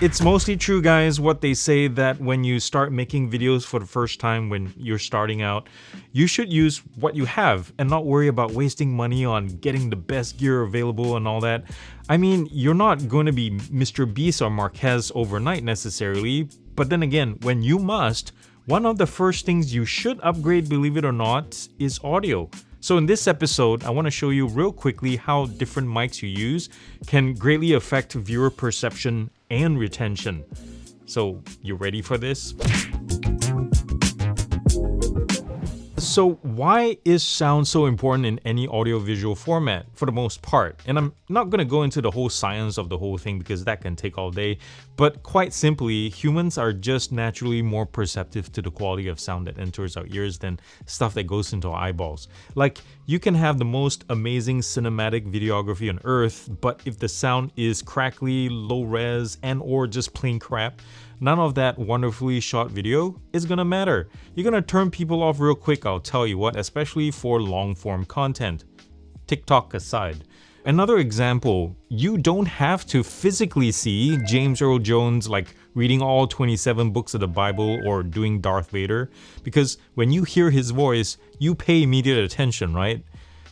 It's mostly true, guys, what they say that when you start making videos for the first time, when you're starting out, you should use what you have and not worry about wasting money on getting the best gear available and all that. I mean, you're not going to be Mr. Beast or Marquez overnight necessarily, but then again, when you must, one of the first things you should upgrade, believe it or not, is audio. So in this episode, I want to show you real quickly how different mics you use can greatly affect viewer perception and retention. So you ready for this? So why is sound so important in any audiovisual format for the most part? And I'm not going to go into the whole science of the whole thing because that can take all day, but quite simply, humans are just naturally more perceptive to the quality of sound that enters our ears than stuff that goes into our eyeballs. Like, you can have the most amazing cinematic videography on earth, but if the sound is crackly, low res, and or just plain crap, none of that wonderfully shot video is gonna matter. You're gonna turn people off real quick, I'll tell you what, especially for long form content. TikTok aside. Another example, you don't have to physically see James Earl Jones like reading all 27 books of the Bible or doing Darth Vader, because when you hear his voice, you pay immediate attention, right?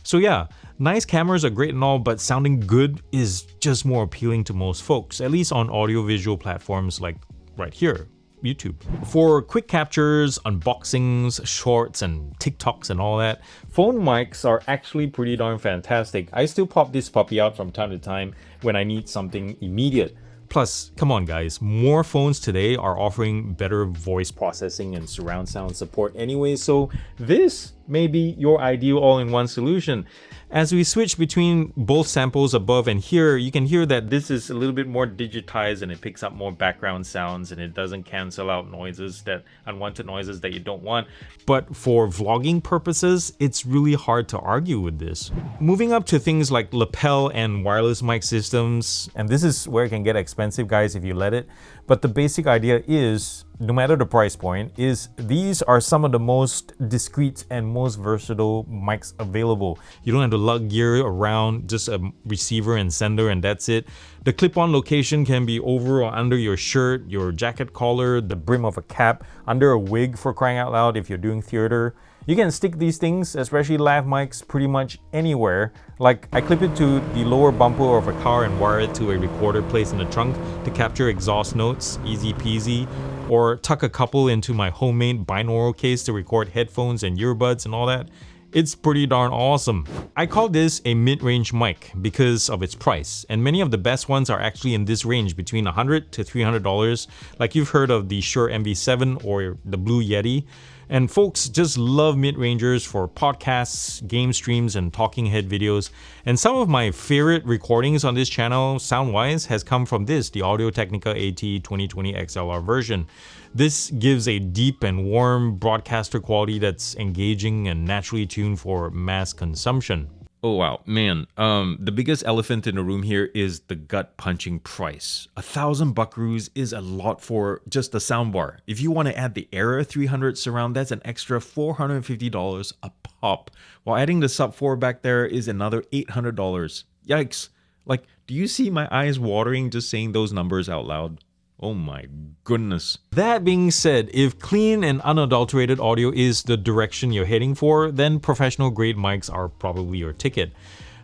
So yeah, nice cameras are great and all, but sounding good is just more appealing to most folks, at least on audiovisual platforms like right here, YouTube. For quick captures, unboxings, shorts, and TikToks and all that, phone mics are actually pretty darn fantastic. I still pop this puppy out from time to time when I need something immediate. Plus, come on guys, more phones today are offering better voice processing and surround sound support anyway, so this may be your ideal all-in-one solution. As we switch between both samples above and here, you can hear that this is a little bit more digitized and it picks up more background sounds and it doesn't cancel out unwanted noises that you don't want. But for vlogging purposes, it's really hard to argue with this. Moving up to things like lapel and wireless mic systems, and this is where it can get expensive, guys, if you let it. But the basic idea is, no matter the price point, is these are some of the most discreet and most versatile mics available. You don't have to lug gear around, just a receiver and sender and that's it. The clip-on location can be over or under your shirt, your jacket collar, the brim of a cap, under a wig for crying out loud if you're doing theater. You can stick these things, especially lav mics, pretty much anywhere. Like, I clip it to the lower bumper of a car and wire it to a recorder placed in the trunk to capture exhaust notes, easy peasy. Or tuck a couple into my homemade binaural case to record headphones and earbuds and all that. It's pretty darn awesome. I call this a mid-range mic because of its price, and many of the best ones are actually in this range between $100 to $300, like you've heard of the Shure MV7 or the Blue Yeti. And folks just love mid-rangers for podcasts, game streams, and talking head videos. And some of my favorite recordings on this channel, sound-wise, has come from this, the Audio Technica AT 2020 XLR version. This gives a deep and warm broadcaster quality that's engaging and naturally tuned for mass consumption. Oh wow, man, the biggest elephant in the room here is the gut-punching price. 1,000 buckaroos is a lot for just the soundbar. If you want to add the Era 300 surround, that's an extra $450 a pop. While adding the Sub 4 back there is another $800. Yikes. Like, do you see my eyes watering just saying those numbers out loud? Oh my goodness. That being said, if clean and unadulterated audio is the direction you're heading for, then professional grade mics are probably your ticket.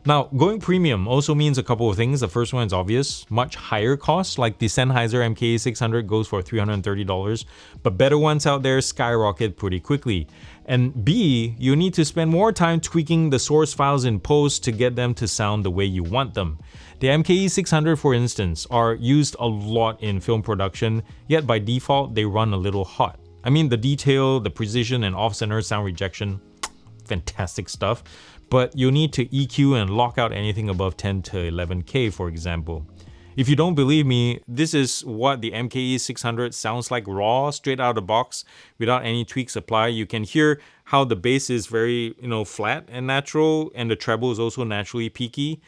Now, going premium also means a couple of things. The first one is obvious, much higher cost, like the Sennheiser MK600 goes for $330, but better ones out there skyrocket pretty quickly. And B, you need to spend more time tweaking the source files in post to get them to sound the way you want them. The MKE600, for instance, are used a lot in film production, yet by default they run a little hot. I mean, the detail, the precision, and off-center sound rejection, fantastic stuff, but you'll need to EQ and lock out anything above 10 to 11K, for example. If you don't believe me, this is what the MKE600 sounds like raw, straight out of the box, without any tweaks applied. You can hear how the bass is very, flat and natural, and the treble is also naturally peaky.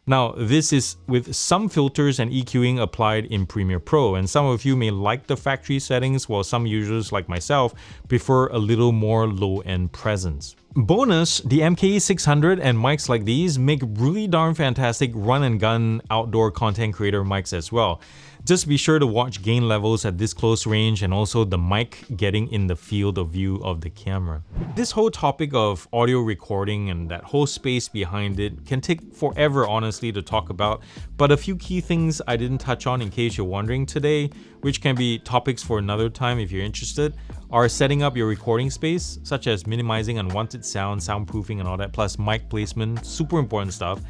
Now, this is with some filters and EQing applied in Premiere Pro, and some of you may like the factory settings, while some users like myself prefer a little more low-end presence. Bonus, the MKE600 and mics like these make really darn fantastic run and gun outdoor content creator mics as well. Just be sure to watch gain levels at this close range and also the mic getting in the field of view of the camera. This whole topic of audio recording and that whole space behind it can take forever honestly to talk about, but a few key things I didn't touch on in case you're wondering today, which can be topics for another time if you're interested, are setting up your recording space, such as minimizing unwanted sound, soundproofing and all that, plus mic placement, super important stuff,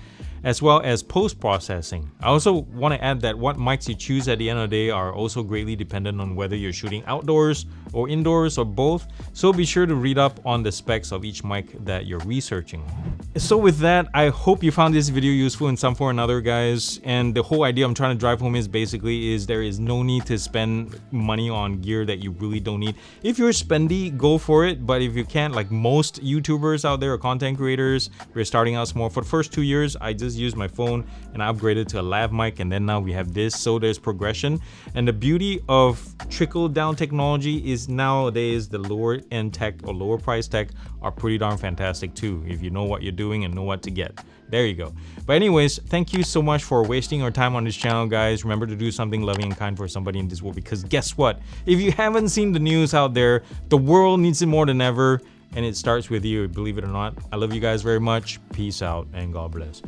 as well as post-processing. I also want to add that what mics you choose at the end of the day are also greatly dependent on whether you're shooting outdoors or indoors or both, so be sure to read up on the specs of each mic that you're researching. So with that, I hope you found this video useful in some form or another, guys, and the whole idea I'm trying to drive home is basically there is no need to spend money on gear that you really don't need. If you're spendy, go for it, but if you can't, like most YouTubers out there or content creators, we're starting out small. For the first 2 years, I just used my phone and I upgraded to a lav mic, and then now we have this, so there's progression. And the beauty of trickle down technology is nowadays the lower end tech or lower price tech are pretty darn fantastic too, if you know what you're doing and know what to get. There you go. But anyways, thank you so much for wasting your time on this channel, guys. Remember to do something loving and kind for somebody in this world, because guess what? If you haven't seen the news out there, the world needs it more than ever. And it starts with you, believe it or not. I love you guys very much. Peace out and God bless.